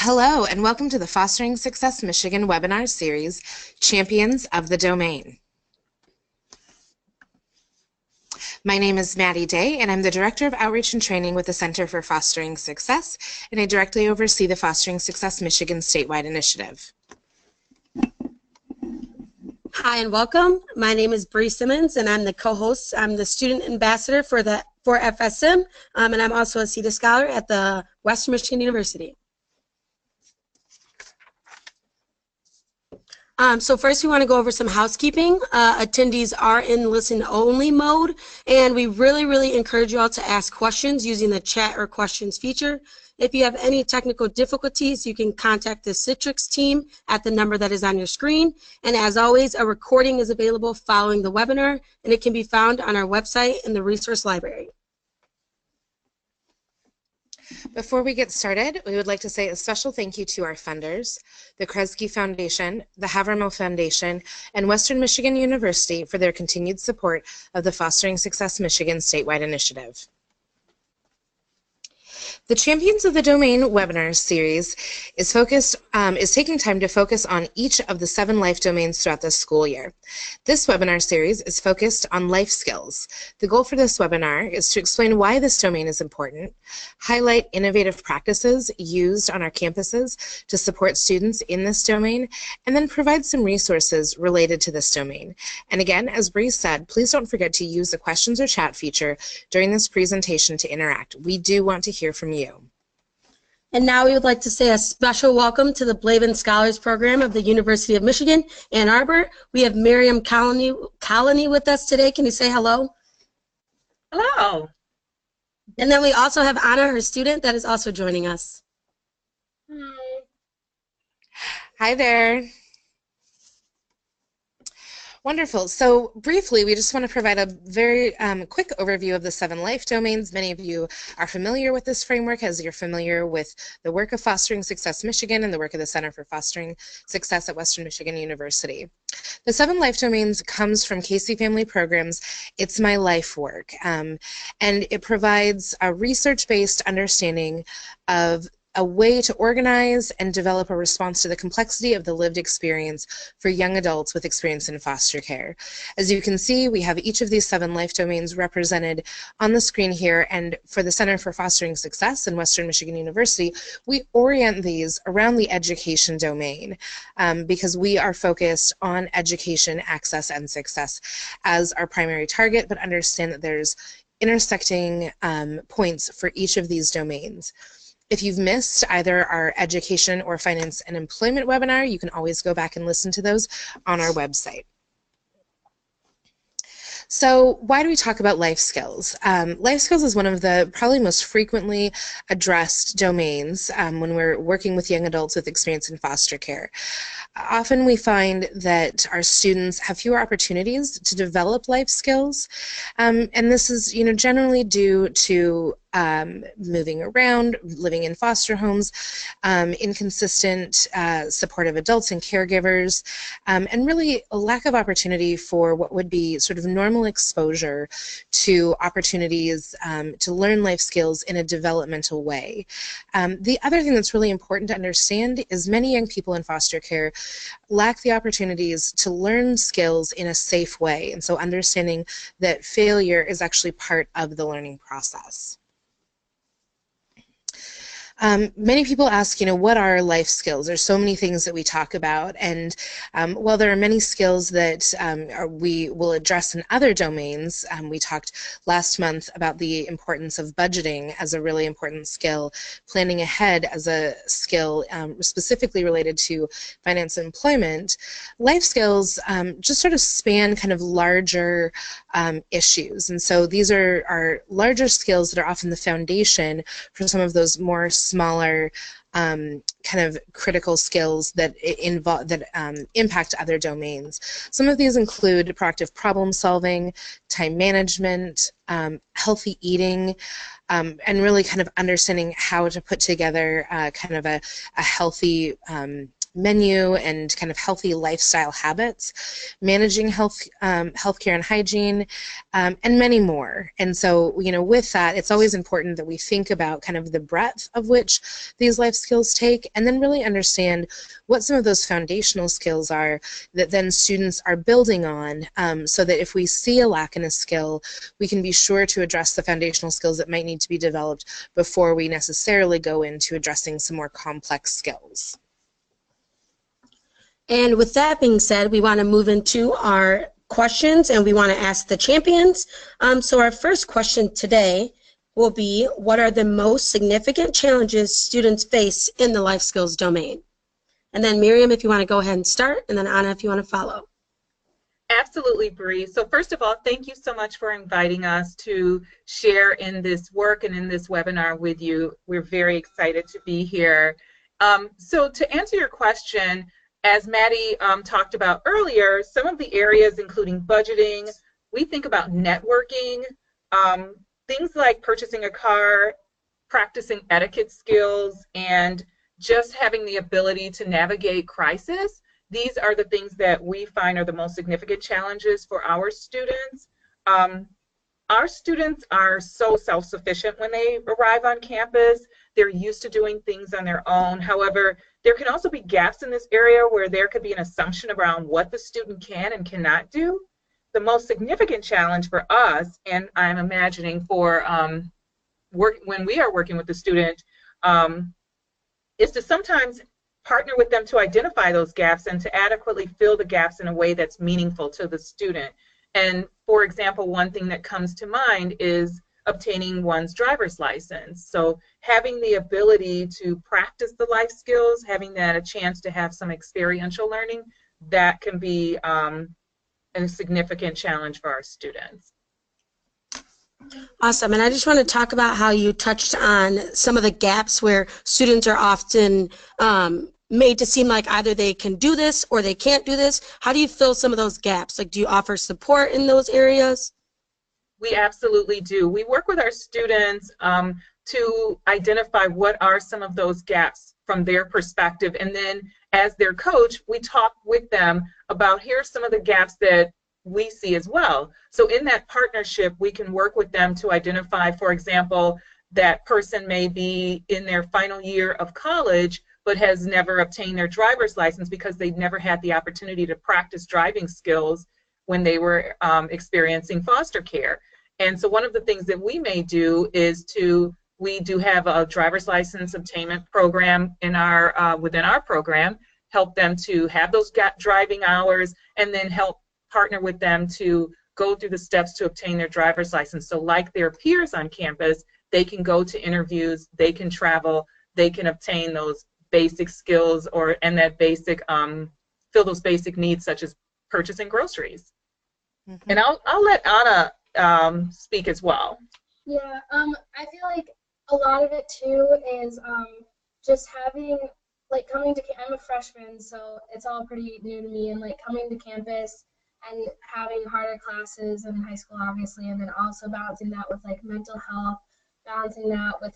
Hello, and welcome to the Fostering Success Michigan webinar series, Champions of the Domain. My name is Maddie Day, and I'm the Director of Outreach and Training with the Center for Fostering Success, and I directly oversee the Fostering Success Michigan statewide initiative. Hi and welcome. My name is Bree Simmons, and I'm the co-host. I'm the student ambassador for FSM, and I'm also a CETA scholar at the Western Michigan University. So first we want to go over some housekeeping. Attendees are in listen-only mode, and we really encourage you all to ask questions using the chat or questions feature. If you have any technical difficulties, you can contact the Citrix team at the number that is on your screen. And as always, a recording is available following the webinar, and it can be found on our website in the resource library. Before we get started, we would like to say a special thank you to our funders, the Kresge Foundation, the Havermill Foundation, and Western Michigan University for their continued support of the Fostering Success Michigan statewide initiative. The Champions of the Domain webinar series is taking time to focus on each of the 7 life domains throughout the school year. This webinar series is focused on life skills. The goal for this webinar is to explain why this domain is important, highlight innovative practices used on our campuses to support students in this domain, and then provide some resources related to this domain. And again, as Bree said, please don't forget to use the questions or chat feature during this presentation to interact. We do want to hear from you. And now we would like to say a special welcome to the Blavin Scholars Program of the University of Michigan, Ann Arbor. We have Miriam Connolly with us today. Can you say hello? Hello. And then we also have Anna, her student, that is also joining us. Hi. Hi there. Wonderful. So briefly, we just want to provide a very quick overview of the 7 life domains. Many of you are familiar with this framework as you're familiar with the work of Fostering Success Michigan and the work of the Center for Fostering Success at Western Michigan University. The 7 life domains comes from Casey Family Programs' It's My Life work, and it provides a research-based understanding of a way to organize and develop a response to the complexity of the lived experience for young adults with experience in foster care. As you can see, we have each of these 7 life domains represented on the screen here, and for the Center for Fostering Success in Western Michigan University, we orient these around the education domain because we are focused on education, access, and success as our primary target, but understand that there's intersecting points for each of these domains. If you've missed either our education or finance and employment webinar, you can always go back and listen to those on our website. So why do we talk about life skills? Life skills is one of the probably most frequently addressed domains when we're working with young adults with experience in foster care. Often we find that our students have fewer opportunities to develop life skills, and this is generally due to moving around, living in foster homes, inconsistent supportive adults and caregivers, and really a lack of opportunity for what would be sort of normal exposure to opportunities to learn life skills in a developmental way. The other thing that's really important to understand is many young people in foster care lack the opportunities to learn skills in a safe way, and so understanding that failure is actually part of the learning process. Many people ask, what are life skills? There's so many things that we talk about, and while there are many skills that we will address in other domains, we talked last month about the importance of budgeting as a really important skill, planning ahead as a skill specifically related to finance and employment. Life skills just sort of span kind of larger issues, and so these are larger skills that are often the foundation for some of those more smaller kind of critical skills that impact other domains. Some of these include proactive problem solving, time management, healthy eating, and really kind of understanding how to put together kind of a healthy menu and kind of healthy lifestyle habits, managing healthcare and hygiene, and many more. And so, with that, it's always important that we think about kind of the breadth of which these life skills take, and then really understand what some of those foundational skills are that then students are building on, so that if we see a lack in a skill, we can be sure to address the foundational skills that might need to be developed before we necessarily go into addressing some more complex skills. And with that being said, we want to move into our questions, and we want to ask the champions. So our first question today will be, what are the most significant challenges students face in the life skills domain? And then Miriam, if you want to go ahead and start, and then Anna, if you want to follow. Absolutely, Bree. So first of all, thank you so much for inviting us to share in this work and in this webinar with you. We're very excited to be here. So to answer your question, as Maddie talked about earlier, some of the areas including budgeting, we think about networking, things like purchasing a car, practicing etiquette skills, and just having the ability to navigate crisis. These are the things that we find are the most significant challenges for our students. Our students are so self-sufficient when they arrive on campus. They're used to doing things on their own. However, there can also be gaps in this area where there could be an assumption around what the student can and cannot do. The most significant challenge for us, and I'm imagining for when we are working with the student, is to sometimes partner with them to identify those gaps and to adequately fill the gaps in a way that's meaningful to the student. And for example, one thing that comes to mind is obtaining one's driver's license. So having the ability to practice the life skills, having that a chance to have some experiential learning, that can be a significant challenge for our students. Awesome. And I just want to talk about how you touched on some of the gaps where students are often made to seem like either they can do this or they can't do this. How do you fill some of those gaps? Like, do you offer support in those areas? We absolutely do. We work with our students to identify what are some of those gaps from their perspective. And then as their coach, we talk with them about, here's some of the gaps that we see as well. So in that partnership, we can work with them to identify, for example, that person may be in their final year of college but has never obtained their driver's license because they've never had the opportunity to practice driving skills when they were experiencing foster care. And so one of the things that we may do is we do have a driver's license obtainment program in our within our program, help them to have those driving hours, and then help partner with them to go through the steps to obtain their driver's license. So like their peers on campus, they can go to interviews, they can travel, they can obtain those basic skills and that basic fill those basic needs such as purchasing groceries. Mm-hmm. And I'll let Anna speak as well. Yeah, I feel like a lot of it too is just having, like, coming to, I'm a freshman, so it's all pretty new to me, and like coming to campus and having harder classes in high school, obviously, and then also balancing that with like mental health, balancing that with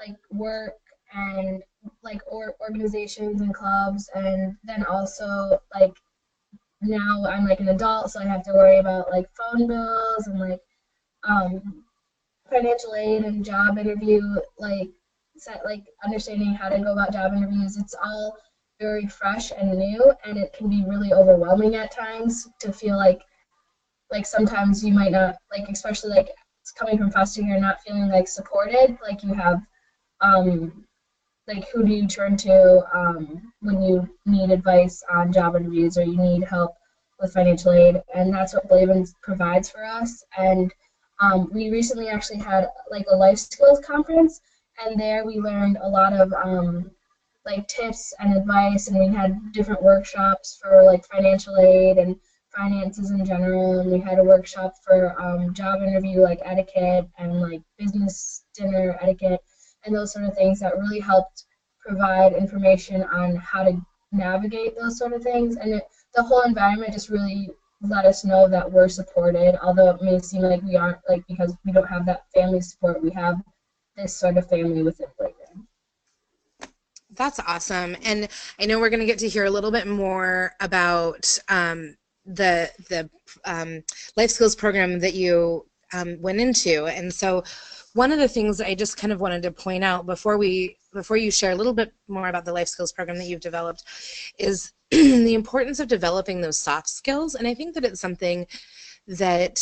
like work and like organizations and clubs, and then also like now I'm like an adult, so I have to worry about like phone bills and like financial aid and job interview, like understanding how to go about job interviews. It's all very fresh and new, and it can be really overwhelming at times to feel like sometimes you might not, like, especially like coming from foster care, not feeling like supported, like you have like who do you turn to when you need advice on job interviews or you need help with financial aid, and that's what Blavin provides for us. And we recently actually had like a life skills conference, and there we learned a lot of like tips and advice, and we had different workshops for like financial aid and finances in general, and we had a workshop for job interview like etiquette and like business dinner etiquette and those sort of things that really helped provide information on how to navigate those sort of things. And the whole environment just really let us know that we're supported, although it may seem like we aren't, like, because we don't have that family support, we have this sort of family within Blavin. That's awesome. And I know we're going to get to hear a little bit more about the life skills program that you went into. And so one of the things I just kind of wanted to point out before you share a little bit more about the life skills program that you've developed is the importance of developing those soft skills. And I think that it's something that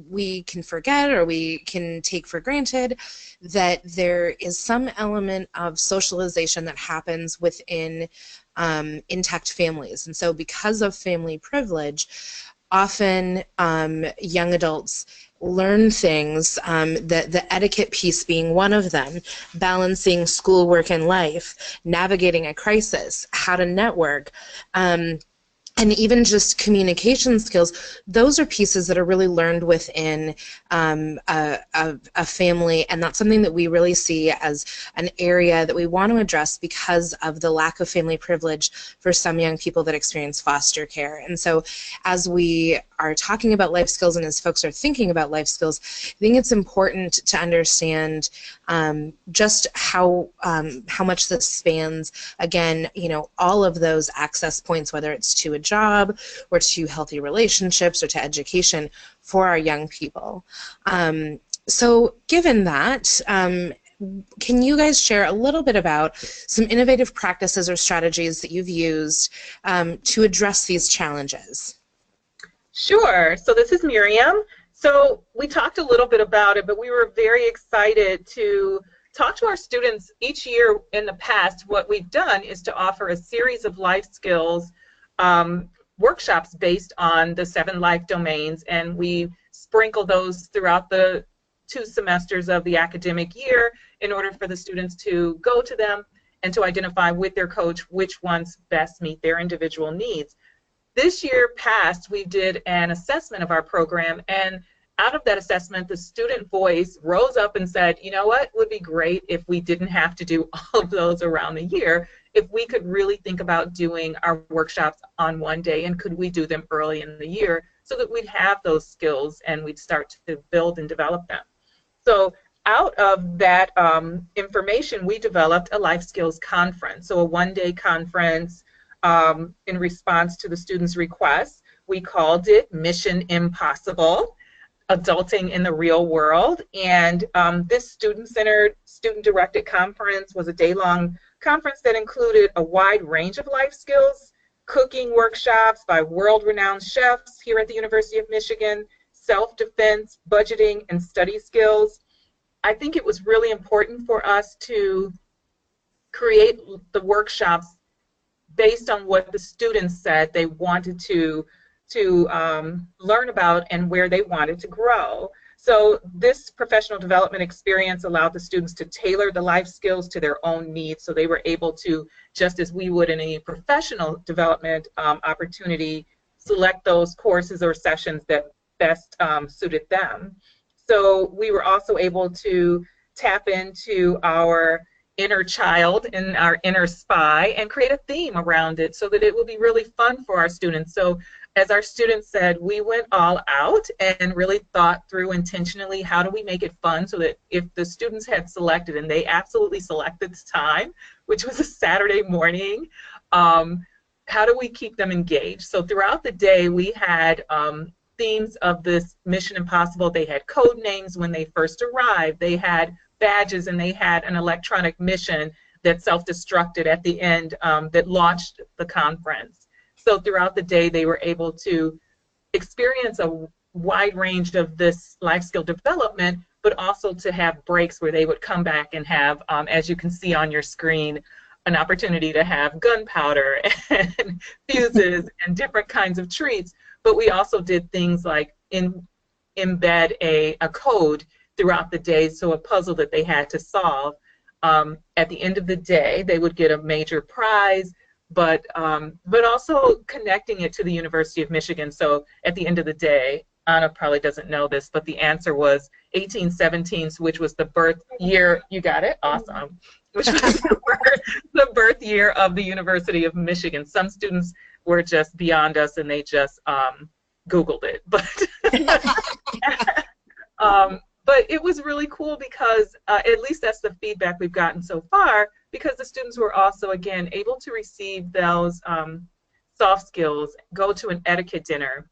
we can forget or we can take for granted, that there is some element of socialization that happens within intact families. And so because of family privilege, often young adults learn things, the etiquette piece being one of them, balancing schoolwork and life, navigating a crisis, how to network, and even just communication skills. Those are pieces that are really learned within a family, and that's something that we really see as an area that we want to address because of the lack of family privilege for some young people that experience foster care. And so as we are talking about life skills and as folks are thinking about life skills, I think it's important to understand just how much this spans, again, all of those access points, whether it's to a job or to healthy relationships or to education for our young people. So given that, can you guys share a little bit about some innovative practices or strategies that you've used to address these challenges? Sure. So this is Miriam. So we talked a little bit about it, but we were very excited to talk to our students each year. In the past, what we've done is to offer a series of life skills workshops based on the 7 life domains, and we sprinkle those throughout the 2 semesters of the academic year in order for the students to go to them and to identify with their coach which ones best meet their individual needs. This year past, we did an assessment of our program, and out of that assessment, the student voice rose up and said, you know what, it would be great if we didn't have to do all of those around the year, if we could really think about doing our workshops on one day, and could we do them early in the year so that we'd have those skills and we'd start to build and develop them. So out of that information, we developed a life skills conference, so a one-day conference in response to the students' requests. We called it Mission Impossible, Adulting in the Real World, and this student-centered, student-directed conference was a day-long conference that included a wide range of life skills, cooking workshops by world-renowned chefs here at the University of Michigan, self-defense, budgeting, and study skills. I think it was really important for us to create the workshops based on what the students said they wanted to learn about and where they wanted to grow. So this professional development experience allowed the students to tailor the life skills to their own needs, so they were able to, just as we would in a professional development opportunity, select those courses or sessions that best suited them. So we were also able to tap into our inner child and our inner spy and create a theme around it so that it will be really fun for our students. So as our students said, we went all out and really thought through intentionally how do we make it fun so that if the students had selected, and they absolutely selected the time, which was a Saturday morning, how do we keep them engaged? So throughout the day we had themes of this Mission Impossible. They had code names when they first arrived. They had badges, and they had an electronic mission that self-destructed at the end that launched the conference. So throughout the day, they were able to experience a wide range of this life skill development, but also to have breaks where they would come back and have, as you can see on your screen, an opportunity to have gunpowder and fuses and different kinds of treats. But we also did things like embed a code throughout the day, so a puzzle that they had to solve. At the end of the day, they would get a major prize, but also connecting it to the University of Michigan. So at the end of the day, Anna probably doesn't know this, but the answer was 1817, which was the birth year. You got it? Awesome. Which was the birth year of the University of Michigan. Some students were just beyond us, and they just Googled it. But it was really cool because, at least that's the feedback we've gotten so far, because the students were also, again, able to receive those soft skills, go to an etiquette dinner,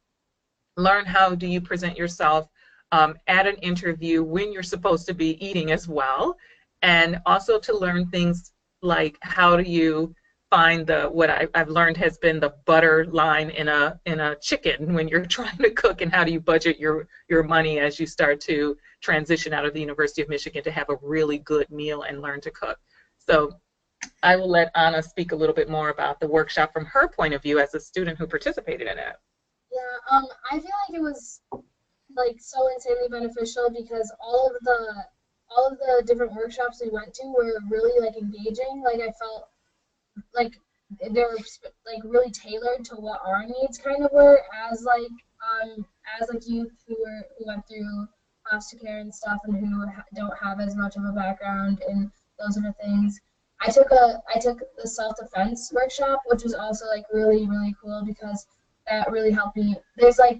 learn how do you present yourself at an interview when you're supposed to be eating as well, and also to learn things like how do you find what I've learned has been the butter line in a chicken when you're trying to cook, and how do you budget your money as you start to transition out of the University of Michigan to have a really good meal and learn to cook. So I will let Anna speak a little bit more about the workshop from her point of view as a student who participated in it. Yeah, I feel like it was like so insanely beneficial because all of the different workshops we went to were really like engaging. Like I felt like they were like really tailored to what our needs kind of were as like youth who went through foster care and stuff and who don't have as much of a background in those sort of things. I took the self-defense workshop, which was also like really, really cool because that really helped me. There's like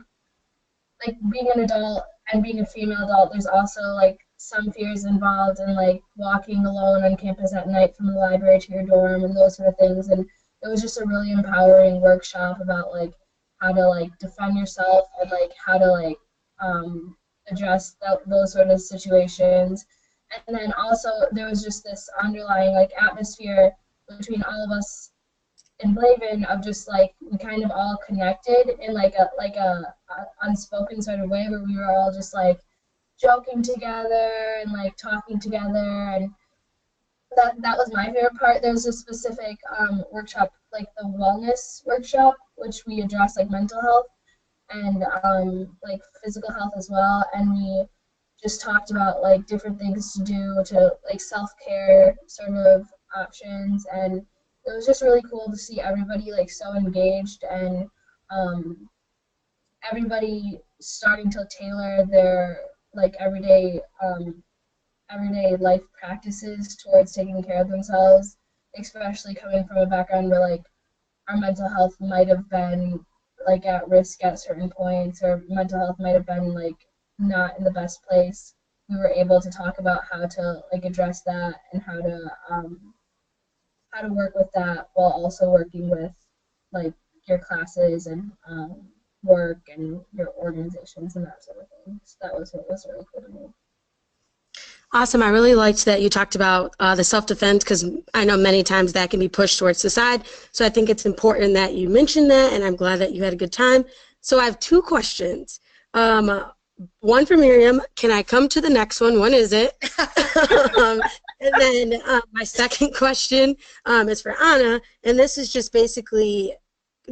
being an adult and being a female adult, there's also like some fears involved in like walking alone on campus at night from the library to your dorm and those sort of things. And it was just a really empowering workshop about like how to like defend yourself and like how to like address those sort of situations. And then also there was just this underlying like atmosphere between all of us in Blavin of just like we kind of all connected in like a unspoken sort of way where we were all just like joking together and like talking together, and that was my favorite part. There was a specific workshop, like the wellness workshop, which we addressed like mental health and like physical health as well, and we just talked about like different things to do to like self-care sort of options, and it was just really cool to see everybody like so engaged and everybody starting to tailor their like everyday life practices towards taking care of themselves, especially coming from a background where like our mental health might have been like at risk at certain points, or mental health might have been like not in the best place. We were able to talk about how to like address that and how to work with that while also working with like your classes and work and your organizations and that sort of thing. So that was really cool to me. Awesome. I really liked that you talked about the self-defense, because I know many times that can be pushed towards the side. So I think it's important that you mentioned that, and I'm glad that you had a good time. So I have two questions. One for Miriam. Can I come to the next one? When is it? And then my second question is for Anna, and this is just basically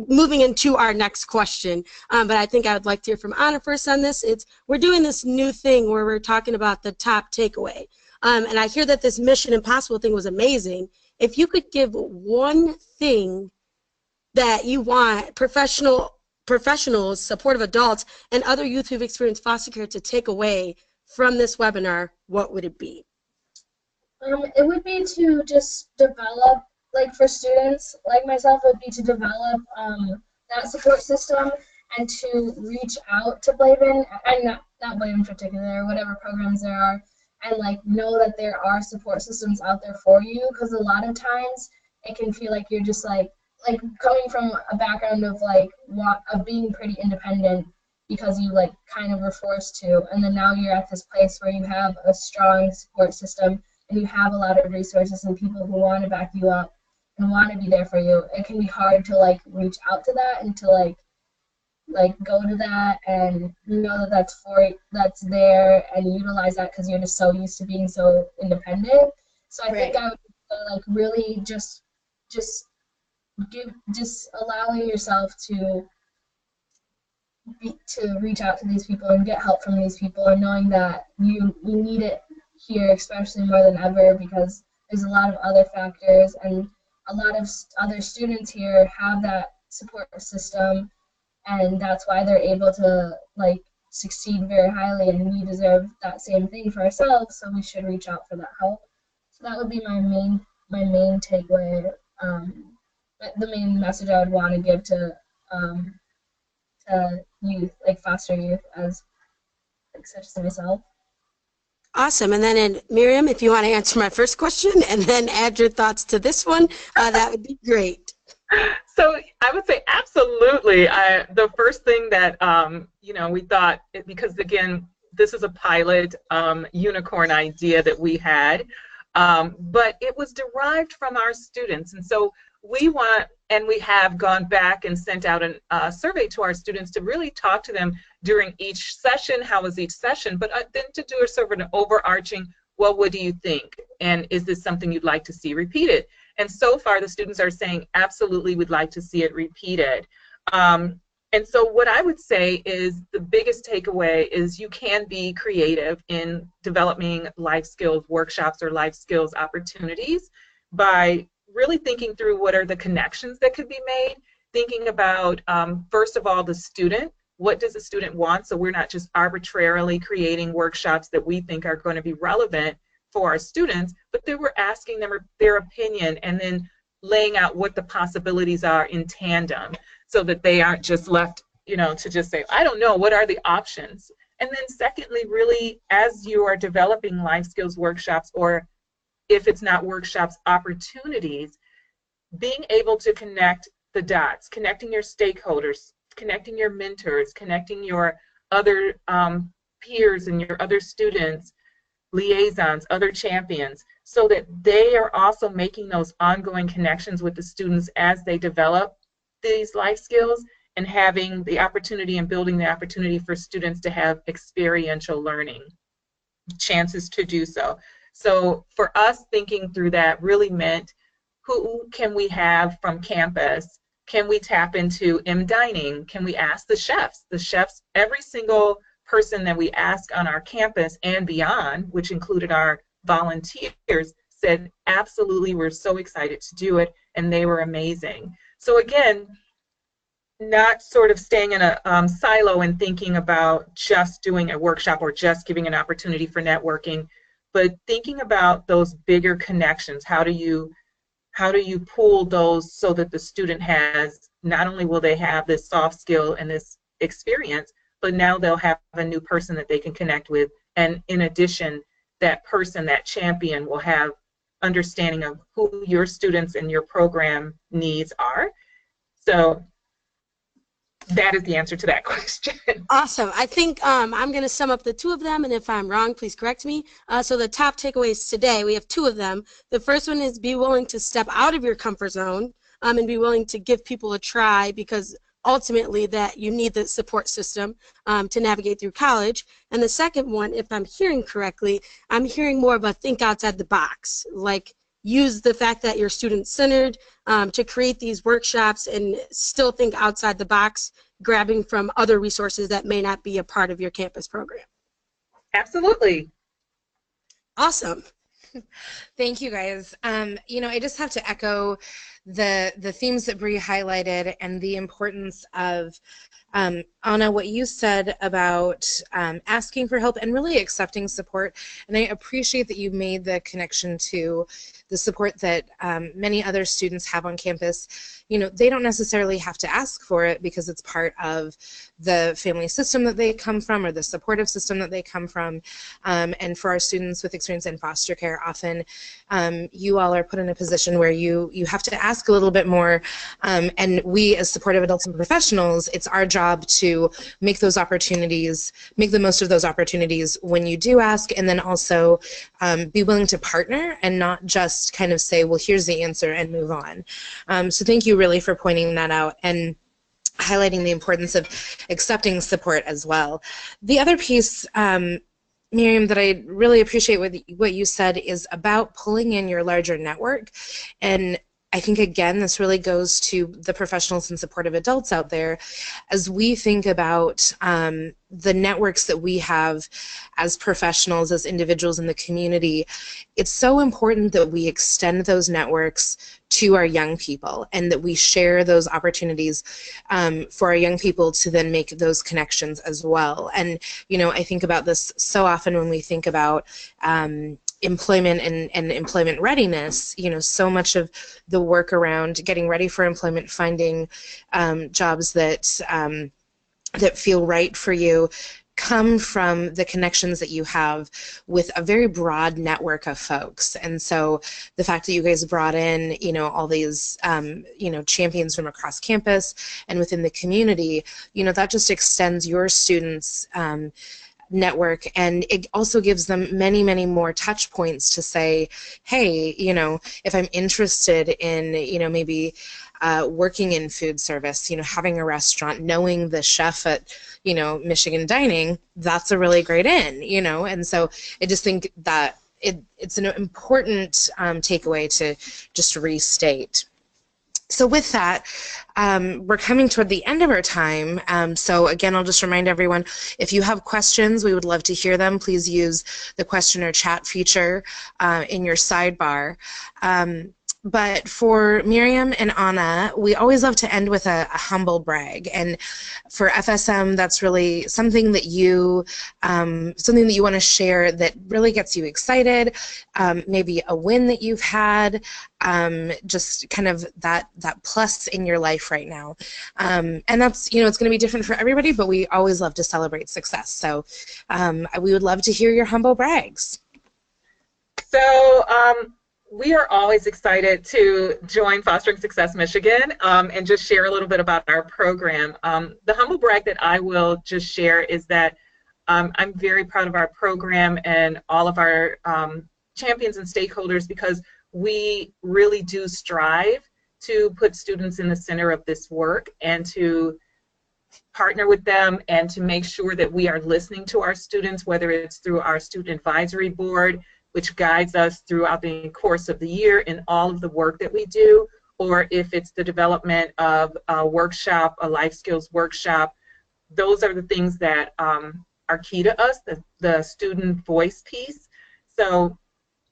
moving into our next question, but I think I would like to hear from Anna first on this. We're doing this new thing where we're talking about the top takeaway, and I hear that this Mission Impossible thing was amazing. If you could give one thing that you want professionals, supportive adults, and other youth who've experienced foster care to take away from this webinar, what would it be? It would be to just develop, like for students like myself, it would be to develop that support system and to reach out to Blavin, and not Blavin in particular, whatever programs there are, and like know that there are support systems out there for you, because a lot of times it can feel like you're just like coming from a background of like of being pretty independent because you like kind of were forced to, and then now you're at this place where you have a strong support system and you have a lot of resources and people who want to back you up and want to be there for you. It can be hard to like reach out to that and to like go to that and know that that's there and utilize that, because you're just so used to being so independent. So I think I would like really just allowing yourself to reach out to these people and get help from these people, and knowing that you need it here especially more than ever, because there's a lot of other factors, and a lot of other students here have that support system, and that's why they're able to like succeed very highly, and we deserve that same thing for ourselves, so we should reach out for that help. So that would be my main takeaway, the main message I would want to give to youth, like foster youth, as like such as myself. Awesome. And then Miriam, if you want to answer my first question and then add your thoughts to this one, that would be great. So I would say absolutely. The first thing that we thought, because again, this is a pilot unicorn idea that we had, but it was derived from our students. And so we want, and we have gone back and sent out a survey to our students to really talk to them during each session. How was each session? But then to do a sort of an overarching, well, what do you think? And is this something you'd like to see repeated? And so far, the students are saying, absolutely, we'd like to see it repeated. And so what I would say is the biggest takeaway is you can be creative in developing life skills workshops or life skills opportunities by really thinking through what are the connections that could be made, thinking about, first of all, the student. What does the student want? So we're not just arbitrarily creating workshops that we think are going to be relevant for our students, but that we're asking them their opinion and then laying out what the possibilities are in tandem, so that they aren't just left, you know, to just say, I don't know, what are the options? And then secondly, really, as you are developing life skills workshops, or if it's not workshops, opportunities, being able to connect the dots, connecting your stakeholders, connecting your mentors, connecting your other peers and your other students, liaisons, other champions, so that they are also making those ongoing connections with the students as they develop these life skills, and having the opportunity and building the opportunity for students to have experiential learning chances to do so. So for us, thinking through that really meant, who can we have from campus? Can we tap into dining? Can we ask the chefs? The chefs, every single person that we asked on our campus and beyond, which included our volunteers, said, absolutely, we're so excited to do it, and they were amazing. So again, not sort of staying in a silo and thinking about just doing a workshop or just giving an opportunity for networking, but thinking about those bigger connections. How do you pool those so that the student has, not only will they have this soft skill and this experience, but now they'll have a new person that they can connect with, and in addition, that person, that champion, will have understanding of who your students and your program needs are. So that is the answer to that question. Awesome. I think I'm going to sum up the two of them, and if I'm wrong, please correct me. So the top takeaways today, we have two of them. The first one is be willing to step out of your comfort zone and be willing to give people a try, because ultimately that you need the support system to navigate through college. And the second one, if I'm hearing correctly, I'm hearing more of a think outside the box, like use the fact that you're student-centered to create these workshops and still think outside the box, grabbing from other resources that may not be a part of your campus program. Absolutely. Awesome. Thank you, guys. You know, I just have to echo the themes that Bree highlighted and the importance of, Anna, what you said about asking for help and really accepting support. And I appreciate that you made the connection to the support that many other students have on campus. You know, they don't necessarily have to ask for it because it's part of the family system that they come from or the supportive system that they come from. And for our students with experience in foster care, often you all are put in a position where you have to ask a little bit more. And we as supportive adults and professionals, it's our job to make those opportunities, make the most of those opportunities when you do ask, and then also be willing to partner and not just kind of say, well, here's the answer and move on. So thank you really for pointing that out and highlighting the importance of accepting support as well. The other piece, Miriam, that I really appreciate what you said is about pulling in your larger network. And I think, again, this really goes to the professionals and supportive adults out there as we think about the networks that we have as professionals, as individuals in the community. It's so important that we extend those networks to our young people and that we share those opportunities for our young people to then make those connections as well. And, you know, I think about this so often when we think about employment and employment readiness. You know, so much of the work around getting ready for employment, finding jobs that that feel right for you, come from the connections that you have with a very broad network of folks. And so the fact that you guys brought in, you know, all these, you know, champions from across campus and within the community, you know, that just extends your students' network, and it also gives them many, many more touch points to say, hey, if I'm interested in, maybe working in food service, having a restaurant, knowing the chef at, Michigan Dining, that's a really great in, and so I just think that it's an important takeaway to just restate. So with that, we're coming toward the end of our time. So again, I'll just remind everyone, if you have questions, we would love to hear them. Please use the question or chat feature in your sidebar. But for Miriam and Anna, we always love to end with a humble brag. And for FSM, that's really something that you want to share that really gets you excited, maybe a win that you've had, just kind of that plus in your life right now. And that's, it's going to be different for everybody, but we always love to celebrate success. So we would love to hear your humble brags. So, we are always excited to join Fostering Success Michigan and just share a little bit about our program. The humble brag that I will just share is that I'm very proud of our program and all of our champions and stakeholders, because we really do strive to put students in the center of this work and to partner with them and to make sure that we are listening to our students, whether it's through our student advisory board, which guides us throughout the course of the year in all of the work that we do, or if it's the development of a workshop, a life skills workshop. Those are the things that are key to us, the student voice piece. So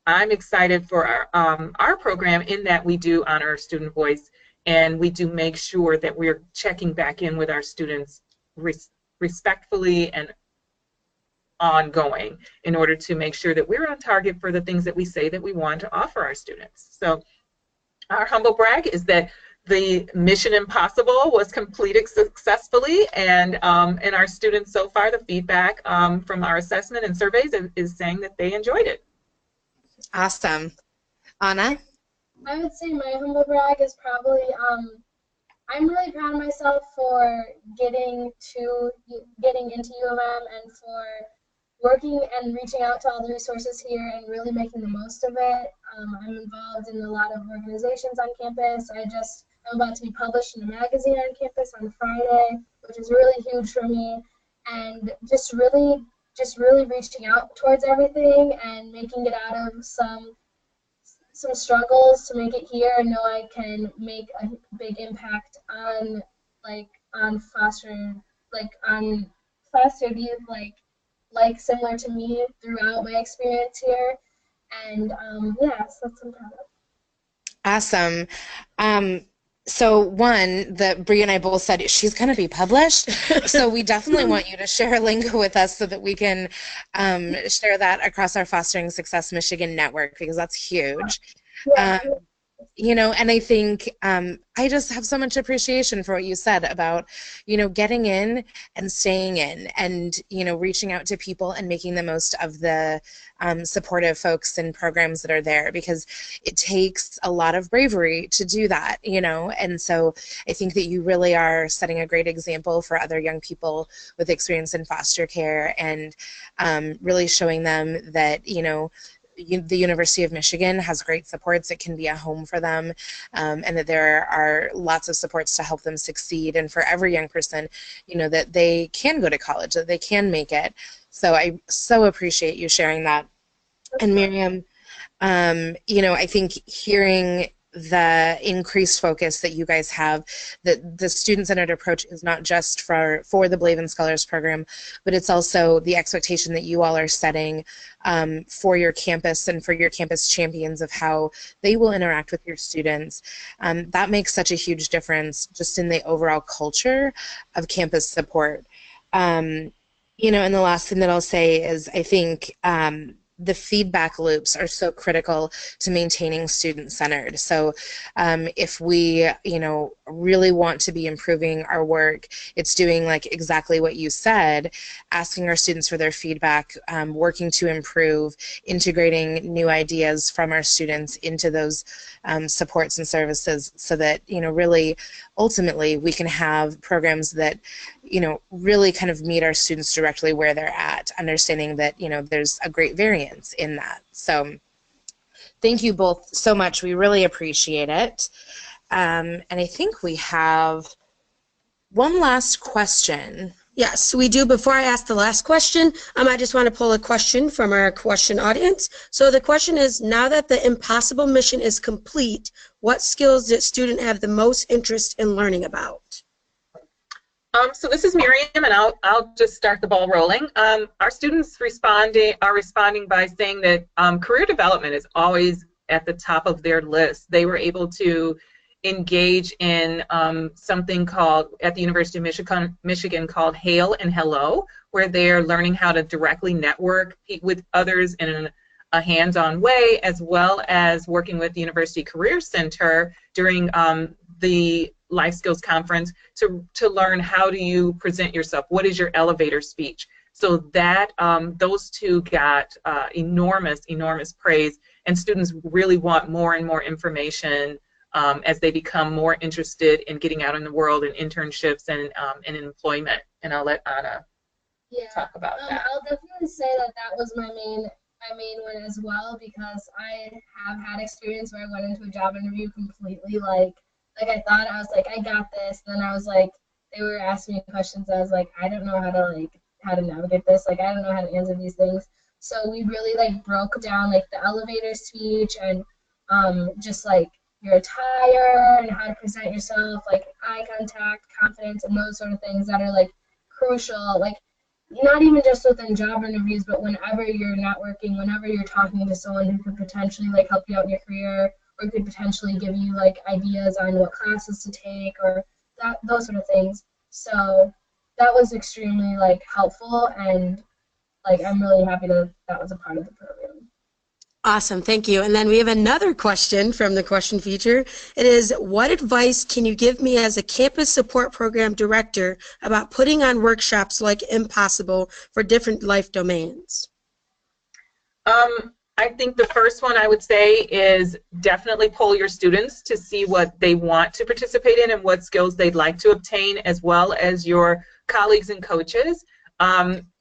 I'm excited for our program in that we do honor our student voice, and we do make sure that we're checking back in with our students respectfully and ongoing in order to make sure that we're on target for the things that we say that we want to offer our students. So our humble brag is that the mission impossible was completed successfully, and our students so far, the feedback from our assessment and surveys is saying that they enjoyed it. Awesome. Anna? I would say my humble brag is probably I'm really proud of myself for getting into U of M and for working and reaching out to all the resources here and really making the most of it. I'm involved in a lot of organizations on campus. I'm about to be published in a magazine on campus on Friday, which is really huge for me. And just really reaching out towards everything and making it out of some struggles to make it here, and know I can make a big impact on fostered youth, like similar to me throughout my experience here. And yeah, so that's what I'm proud of. Awesome. So one, that Bree and I both said she's going to be published, so we definitely want you to share a link with us so that we can share that across our Fostering Success Michigan network, because that's huge. Yeah. And I think I just have so much appreciation for what you said about, getting in and staying in and, reaching out to people and making the most of the supportive folks and programs that are there, because it takes a lot of bravery to do that, and so I think that you really are setting a great example for other young people with experience in foster care, and really showing them that, the University of Michigan has great supports. It can be a home for them, and that there are lots of supports to help them succeed, and for every young person, that they can go to college, that they can make it. So I so appreciate you sharing that. And Miriam, I think hearing the increased focus that you guys have, that the student-centered approach is not just for the Blavin Scholars Program, but it's also the expectation that you all are setting for your campus and for your campus champions of how they will interact with your students. That makes such a huge difference just in the overall culture of campus support. And the last thing that I'll say is I think the feedback loops are so critical to maintaining student-centered. So if we, really want to be improving our work, it's doing like exactly what you said, asking our students for their feedback, working to improve, integrating new ideas from our students into those supports and services so that, really ultimately we can have programs that, really kind of meet our students directly where they're at, understanding that, there's a great variance in that. So thank you both so much. We really appreciate it. And I think we have one last question. Yes, we do. Before I ask the last question, I just want to pull a question from our question audience. So the question is, now that the impossible mission is complete, what skills did student have the most interest in learning about? So this is Miriam, and I'll just start the ball rolling. Our students are responding by saying that career development is always at the top of their list. They were able to engage in something called, at the University of Michigan called Hail and Hello, where they're learning how to directly network with others in a hands-on way, as well as working with the University Career Center during the Life Skills Conference to learn how do you present yourself, what is your elevator speech. So that those two got enormous praise, and students really want more and more information as they become more interested in getting out in the world and internships and employment. And I'll let Anna talk about that. I'll definitely say that was my main one as well, because I have had experience where I went into a job interview completely like I thought I was like, I got this. Then I was like, they were asking me questions. I was like, I don't know how to navigate this. Like, I don't know how to answer these things. So we really broke down the elevator speech and just your attire and how to present yourself, eye contact, confidence, and those sort of things that are crucial. Not even just within job interviews, but whenever you're networking, whenever you're talking to someone who could potentially help you out in your career, or could potentially give you ideas on what classes to take, or those sort of things. So that was extremely helpful, and I'm really happy that was a part of the program. Awesome, thank you. And then we have another question from the question feature. It is, what advice can you give me as a campus support program director about putting on workshops like Impossible for different life domains? I think the first one I would say is definitely poll your students to see what they want to participate in and what skills they'd like to obtain, as well as your colleagues and coaches.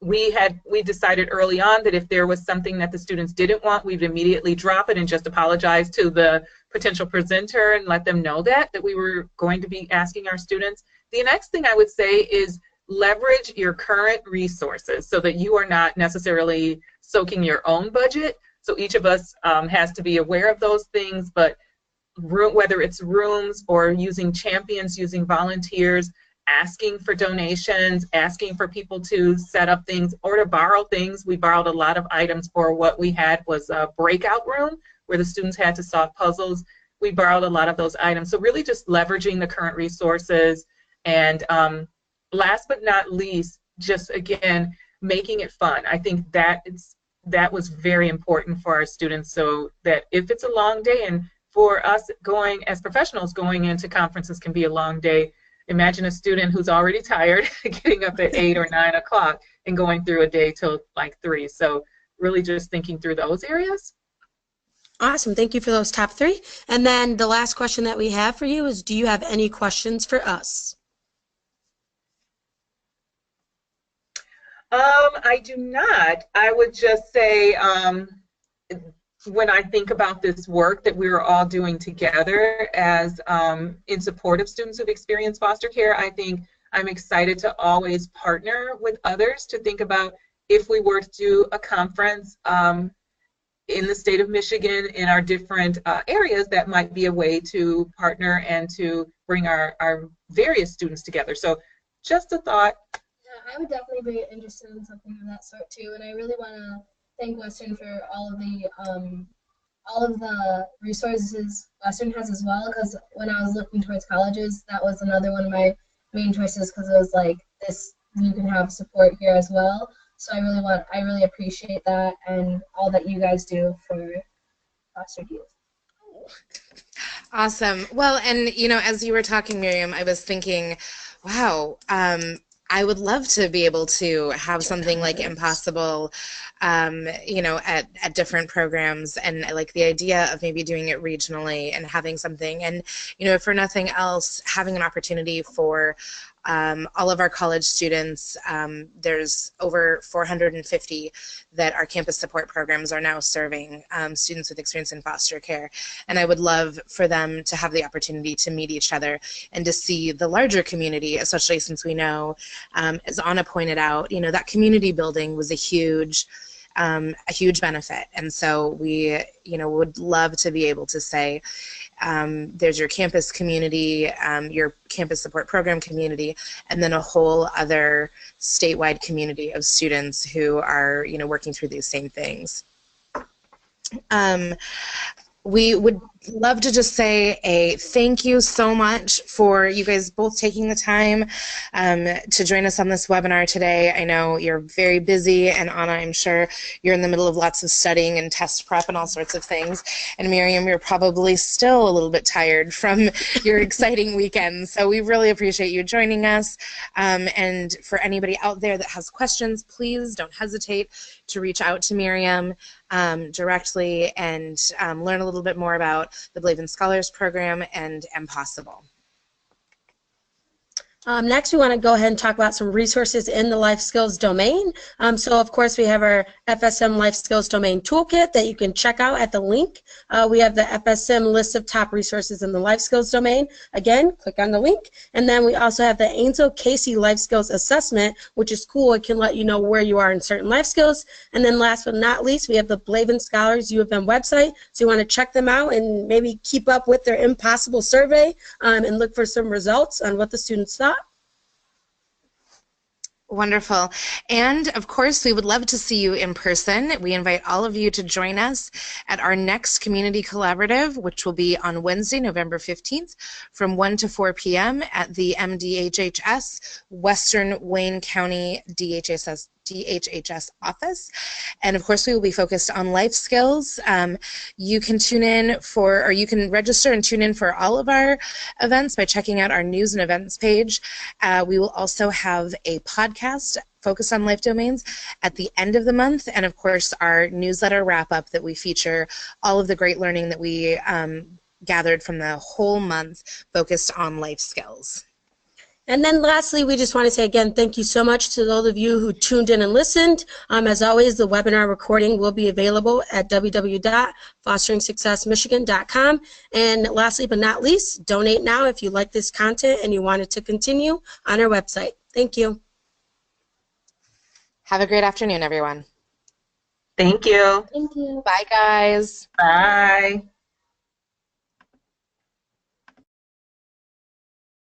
We decided early on that if there was something that the students didn't want, we'd immediately drop it and just apologize to the potential presenter and let them know that we were going to be asking our students. The next thing I would say is leverage your current resources so that you are not necessarily soaking your own budget. So each of us has to be aware of those things, but whether it's rooms or using champions, using volunteers, asking for donations, asking for people to set up things or to borrow things. We borrowed a lot of items for what we had was a breakout room where the students had to solve puzzles. We borrowed a lot of those items. So really just leveraging the current resources, and last but not least, just again, making it fun. I think that was very important for our students, so that if it's a long day, and for us going as professionals, going into conferences can be a long day. Imagine a student who's already tired getting up at 8 or 9 o'clock and going through a day till 3. So really just thinking through those areas. Awesome. Thank you for those top 3. And then the last question that we have for you is, do you have any questions for us? I do not. I would just say when I think about this work that we're all doing together as in support of students who've experienced foster care, I think I'm excited to always partner with others to think about if we were to do a conference in the state of Michigan in our different areas, that might be a way to partner and to bring our various students together. So just a thought. Yeah, I would definitely be interested in something of that sort too, and I really want to thank Western for all of the resources Western has as well, because when I was looking towards colleges, that was another one of my main choices, because it was this, you can have support here as well. So I really appreciate that and all that you guys do for foster youth. Awesome. Well, and as you were talking, Miriam, I was thinking, wow, I would love to be able to have something like Impossible, at different programs, and I like the idea of maybe doing it regionally and having something, and if for nothing else, having an opportunity for all of our college students. There's over 450 that our campus support programs are now serving students with experience in foster care. And I would love for them to have the opportunity to meet each other and to see the larger community, especially since we know, as Anna pointed out, that community building was a huge benefit. And so we, would love to be able to say, there's your campus community, your campus support program community, and then a whole other statewide community of students who are, working through these same things. We would love to just say a thank you so much for you guys both taking the time to join us on this webinar today. I know you're very busy, and Anna, I'm sure you're in the middle of lots of studying and test prep and all sorts of things. And Miriam, you're probably still a little bit tired from your exciting weekend. So we really appreciate you joining us. And for anybody out there that has questions, please don't hesitate to reach out to Miriam directly and learn a little bit more about the Blavin Scholars Program and Impossible. Next, we want to go ahead and talk about some resources in the life skills domain. So, of course, we have our FSM Life Skills Domain Toolkit that you can check out at the link. We have the FSM list of top resources in the life skills domain. Again, click on the link. And then we also have the Angel Casey Life Skills Assessment, which is cool. It can let you know where you are in certain life skills. And then last but not least, we have the Blavin Scholars U of M website. So you want to check them out and maybe keep up with their Impossible survey and look for some results on what the students thought. Wonderful. And of course, we would love to see you in person. We invite all of you to join us at our next community collaborative, which will be on Wednesday, November 15th from 1 to 4 p.m. at the MDHHS, Western Wayne County DHHS office. And of course, we will be focused on life skills. You can tune in or you can register and tune in for all of our events by checking out our news and events page. We will also have a podcast focused on life domains at the end of the month, and of course our newsletter wrap-up that we feature all of the great learning that we gathered from the whole month focused on life skills. And then lastly, we just want to say again, thank you so much to those of you who tuned in and listened. As always, the webinar recording will be available at www.fosteringsuccessmichigan.com. And lastly but not least, donate now if you like this content and you want it to continue on our website. Thank you. Have a great afternoon, everyone. Thank you. Thank you. Bye, guys. Bye.